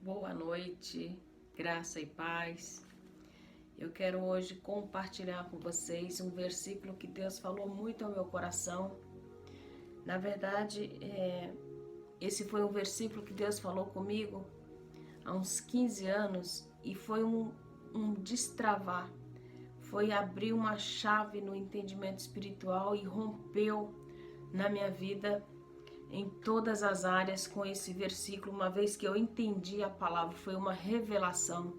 Boa noite, graça e paz. Eu quero hoje compartilhar com vocês um versículo que Deus falou muito ao meu coração. Na verdade, esse foi um versículo que Deus falou comigo há uns 15 anos e foi um destravar, foi abrir uma chave no entendimento espiritual e rompeu na minha vida em todas as áreas com esse versículo, uma vez que eu entendi a palavra, foi uma revelação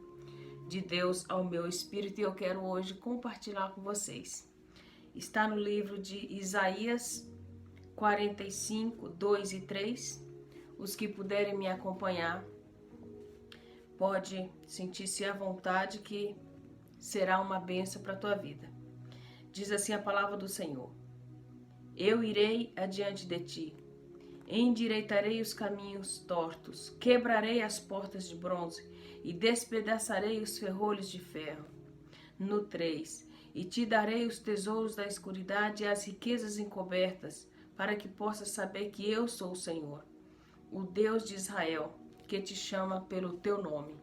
de Deus ao meu espírito e eu quero hoje compartilhar com vocês. Está no livro de Isaías 45, 2 e 3. Os que puderem me acompanhar, pode sentir-se à vontade que será uma bênção para a tua vida. Diz assim a palavra do Senhor: Eu irei adiante de ti, endireitarei os caminhos tortos, quebrarei as portas de bronze e despedaçarei os ferrolhos de ferro. No 3. E te darei os tesouros da escuridade e as riquezas encobertas, para que possas saber que eu sou o Senhor, o Deus de Israel, que te chama pelo teu nome.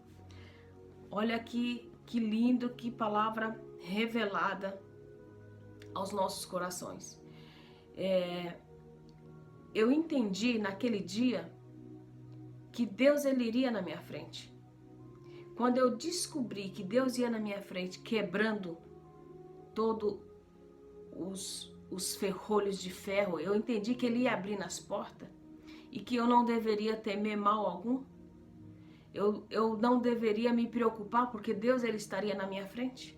Olha aqui, que lindo, que palavra revelada aos nossos corações. Eu entendi naquele dia que Deus ele iria na minha frente. Quando eu descobri que Deus ia na minha frente, quebrando todos os ferrolhos de ferro, eu entendi que ele ia abrir nas portas e que eu não deveria temer mal algum. Eu não deveria me preocupar porque Deus ele estaria na minha frente.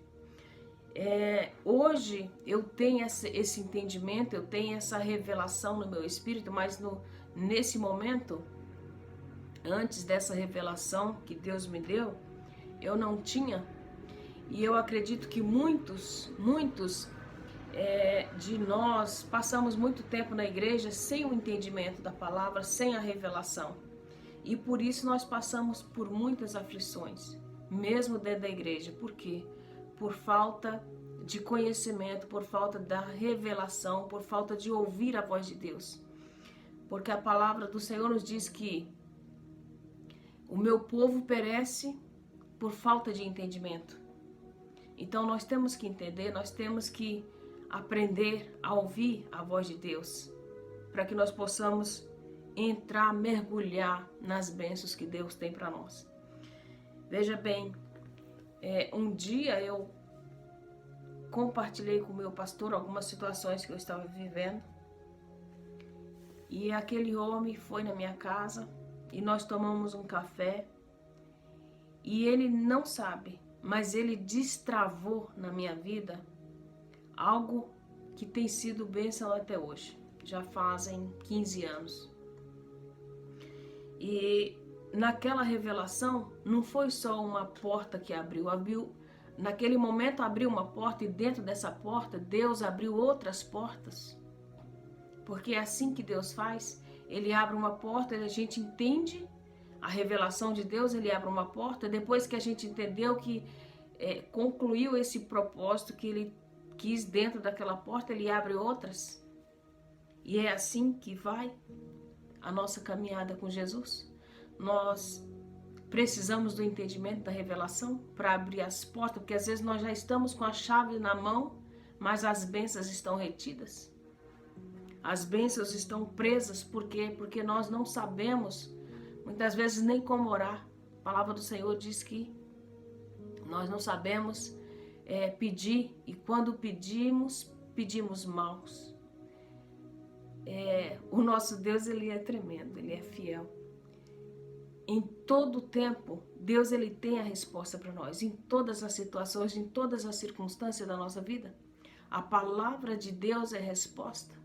Hoje eu tenho esse entendimento, eu tenho essa revelação no meu espírito, mas nesse momento, antes dessa revelação que Deus me deu, eu não tinha. E eu acredito que muitos de nós passamos muito tempo na igreja sem o entendimento da palavra, sem a revelação. E por isso nós passamos por muitas aflições, mesmo dentro da igreja. Por quê? Por falta de conhecimento, por falta da revelação, por falta de ouvir a voz de Deus. Porque a palavra do Senhor nos diz que o meu povo perece por falta de entendimento. Então nós temos que entender, nós temos que aprender a ouvir a voz de Deus, para que nós possamos entrar, mergulhar nas bênçãos que Deus tem para nós. Veja bem, um dia eu compartilhei com o meu pastor algumas situações que eu estava vivendo. E aquele homem foi na minha casa e nós tomamos um café. E ele não sabe, mas ele destravou na minha vida algo que tem sido bênção até hoje. Já fazem 15 anos. E naquela revelação não foi só uma porta que abriu. Naquele momento abriu uma porta e dentro dessa porta Deus abriu outras portas. Porque é assim que Deus faz. Ele abre uma porta e a gente entende a revelação de Deus, ele abre uma porta. Depois que a gente entendeu que concluiu esse propósito que ele quis dentro daquela porta, ele abre outras. E é assim que vai a nossa caminhada com Jesus. Nós precisamos do entendimento da revelação para abrir as portas, porque às vezes nós já estamos com a chave na mão, mas as bênçãos estão retidas. As bênçãos estão presas, por quê? Porque nós não sabemos, muitas vezes, nem como orar. A palavra do Senhor diz que nós não sabemos pedir, e quando pedimos maus. O nosso Deus, ele é tremendo, ele é fiel. Em todo tempo, Deus ele tem a resposta para nós, em todas as situações, em todas as circunstâncias da nossa vida. A palavra de Deus é resposta.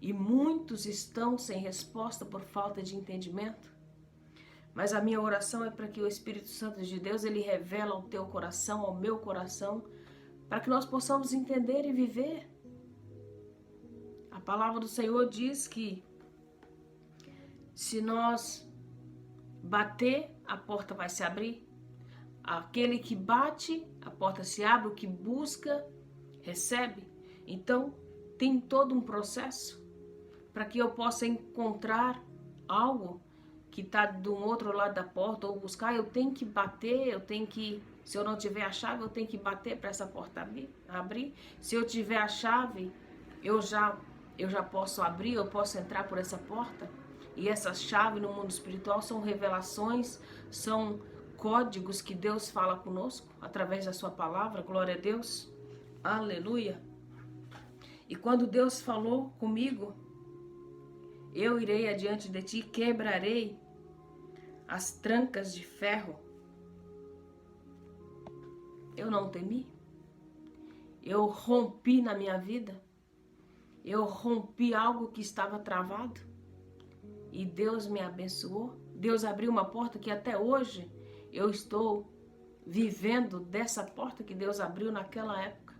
E muitos estão sem resposta por falta de entendimento. Mas a minha oração é para que o Espírito Santo de Deus ele revele ao teu coração, ao meu coração, para que nós possamos entender e viver. A palavra do Senhor diz que se nós bater, a porta vai se abrir. Aquele que bate, a porta se abre. O que busca, recebe. Então, tem todo um processo para que eu possa encontrar algo que está do outro lado da porta ou buscar, eu tenho que bater, eu tenho que, se eu não tiver a chave, eu tenho que bater para essa porta abrir. Se eu tiver a chave, eu já posso abrir, eu posso entrar por essa porta. E essa chave no mundo espiritual são revelações, são códigos que Deus fala conosco através da sua palavra. Glória a Deus. Aleluia. E quando Deus falou comigo, eu irei adiante de ti, quebrarei as trancas de ferro. Eu não temi. Eu rompi na minha vida. Eu rompi algo que estava travado. E Deus me abençoou. Deus abriu uma porta que até hoje eu estou vivendo dessa porta que Deus abriu naquela época.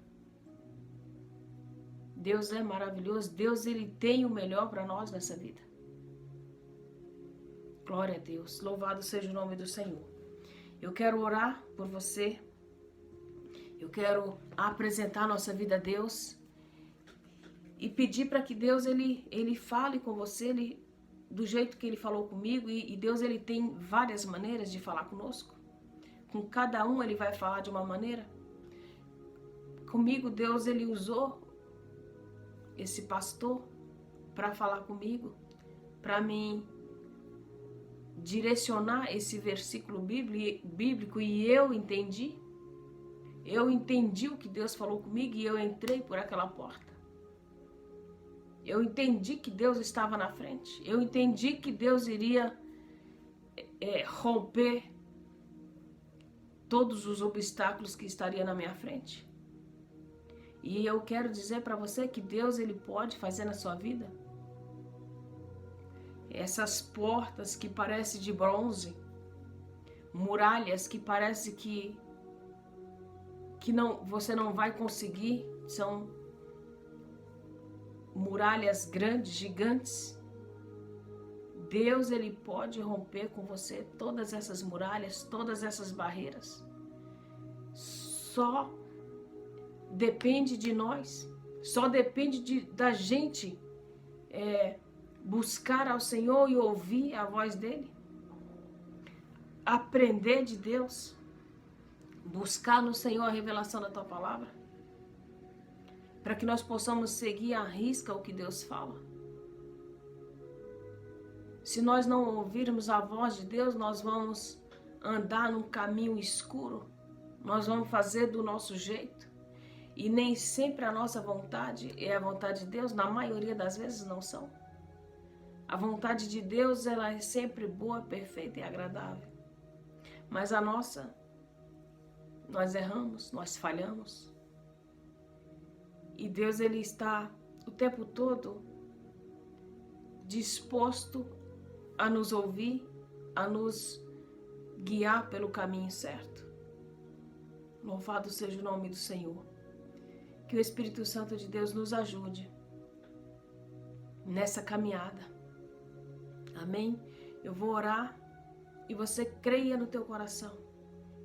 Deus é maravilhoso. Deus, Ele tem o melhor para nós nessa vida. Glória a Deus. Louvado seja o nome do Senhor. Eu quero orar por você. Eu quero apresentar nossa vida a Deus. E pedir para que Deus, Ele fale com você, do jeito que Ele falou comigo. E Deus, Ele tem várias maneiras de falar conosco. Com cada um Ele vai falar de uma maneira. Comigo, Deus, Ele usou esse pastor para falar comigo, para me direcionar esse versículo bíblico, e eu entendi o que Deus falou comigo e eu entrei por aquela porta. Eu entendi que Deus estava na frente, eu entendi que Deus iria romper todos os obstáculos que estariam na minha frente. E eu quero dizer para você que Deus, Ele pode fazer na sua vida. Essas portas que parecem de bronze, muralhas que parece que você não vai conseguir, são muralhas grandes, gigantes. Deus, Ele pode romper com você todas essas muralhas, todas essas barreiras. Só depende de nós, só depende da gente buscar ao Senhor e ouvir a voz dEle, aprender de Deus, buscar no Senhor a revelação da Tua palavra, para que nós possamos seguir à risca o que Deus fala. Se nós não ouvirmos a voz de Deus, nós vamos andar num caminho escuro, nós vamos fazer do nosso jeito. E nem sempre a nossa vontade é a vontade de Deus, na maioria das vezes não são. A vontade de Deus, ela é sempre boa, perfeita e agradável. Mas a nossa, nós erramos, nós falhamos. E Deus, Ele está o tempo todo disposto a nos ouvir, a nos guiar pelo caminho certo. Louvado seja o nome do Senhor. Que o Espírito Santo de Deus nos ajude nessa caminhada. Amém? Eu vou orar e você creia no teu coração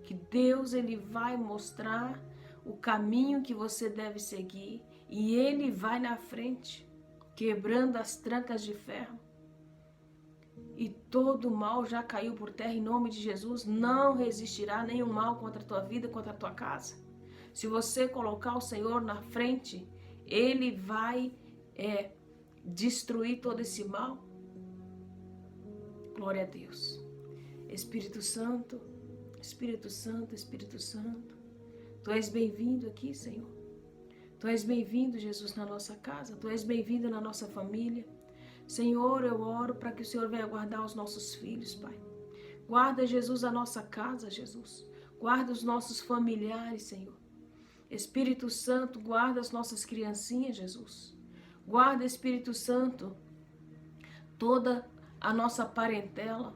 que Deus, Ele vai mostrar o caminho que você deve seguir e Ele vai na frente, quebrando as trancas de ferro. E todo mal já caiu por terra em nome de Jesus. Não resistirá nenhum mal contra a tua vida, contra a tua casa. Se você colocar o Senhor na frente, Ele vai destruir todo esse mal. Glória a Deus. Espírito Santo, Espírito Santo, Espírito Santo. Tu és bem-vindo aqui, Senhor. Tu és bem-vindo, Jesus, na nossa casa. Tu és bem-vindo na nossa família. Senhor, eu oro para que o Senhor venha guardar os nossos filhos, Pai. Guarda, Jesus, a nossa casa, Jesus. Guarda os nossos familiares, Senhor. Espírito Santo, guarda as nossas criancinhas, Jesus. Guarda, Espírito Santo, toda a nossa parentela.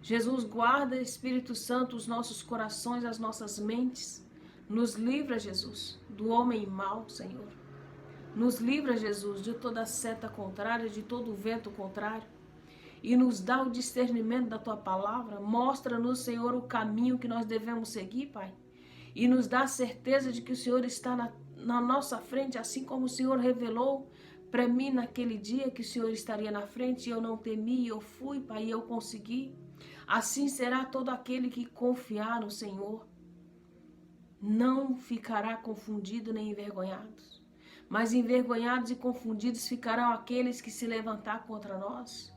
Jesus, guarda, Espírito Santo, os nossos corações, as nossas mentes. Nos livra, Jesus, do homem mau, Senhor. Nos livra, Jesus, de toda seta contrária, de todo vento contrário. E nos dá o discernimento da Tua palavra. Mostra-nos, Senhor, o caminho que nós devemos seguir, Pai. E nos dá a certeza de que o Senhor está na nossa frente, assim como o Senhor revelou para mim naquele dia que o Senhor estaria na frente e eu não temi, eu fui, Pai, e eu consegui. Assim será todo aquele que confiar no Senhor. Não ficará confundido nem envergonhado, mas envergonhados e confundidos ficarão aqueles que se levantar contra nós.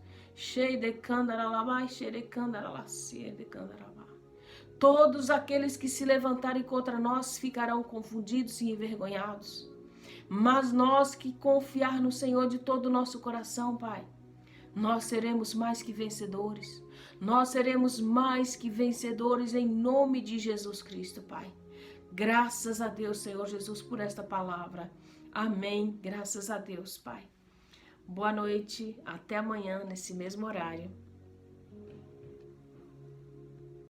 Todos aqueles que se levantarem contra nós ficarão confundidos e envergonhados. Mas nós que confiar no Senhor de todo o nosso coração, Pai, nós seremos mais que vencedores. Nós seremos mais que vencedores em nome de Jesus Cristo, Pai. Graças a Deus, Senhor Jesus, por esta palavra. Amém. Graças a Deus, Pai. Boa noite. Até amanhã, nesse mesmo horário.